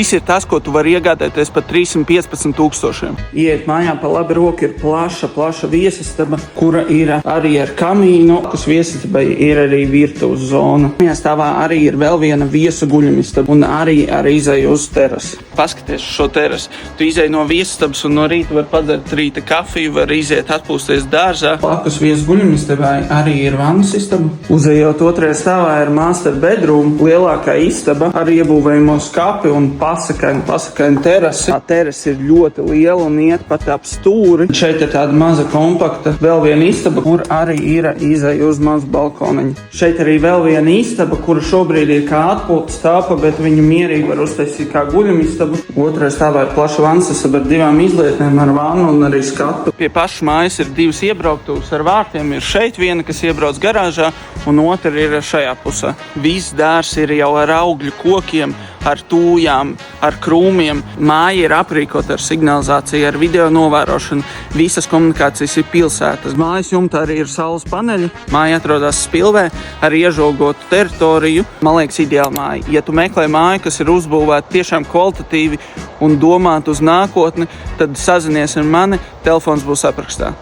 Šis ir tas, ko tu vari iegādāties par 315 000. Iet mājā pa labi roku ir plaša viesistaba, kura ir arī ar kamīnu, kas viesistabai ir arī virtuves zona. Mājā stāvā arī ir vēl viena viesu guļamistaba un arī ar izeju uz terasi. Paskaties šo terasi. Tu izej no viesistabas un no rīta var padzert rīta kafiju, var iziet atpūsties dārzā. Blakus viesu guļamistabai arī ir vannas istaba. Uzejot otrajā stāvā ir master bedroom, lielākā istaba ar iebūvējumu skāpi un pasakaini terasi. Tā terasi ir ļoti liela un iet pat ap stūri. Šeit ir tāda maza kompakta, vēl viena istaba, kur arī ir izeja uz mazu balkoniņu. Šeit arī vēl viena istaba, kura šobrīd ir kā atpūtas tāpa, bet viņu mierīgi var uztaisīt kā guļamistabu. Otrajā stāvā ir plaša vansistaba ar 2 izlietnēm, ar vannu un arī skatu. Pie pašas mājas ir 2 iebrauktuves ar vārtiem. Ir šeit viena, kas iebrauc garāžā, un otra ir šajā pusē. Viss dārs ir jau ar augļu kokiem, ar tūjām, ar krūmiem. Māja ir aprīkota ar signalizāciju, ar video novērošanu. Visas komunikācijas ir pilsētas. Mājas jumtā arī ir saules paneļi. Māja atrodas Spilvē ar iežogotu teritoriju. Man liekas, ideāla māja. Ja tu meklē māju, kas ir uzbūvēta tiešām kvalitatīvi un domāt uz nākotni, tad sazinies ar mani. Telefons būs aprakstā.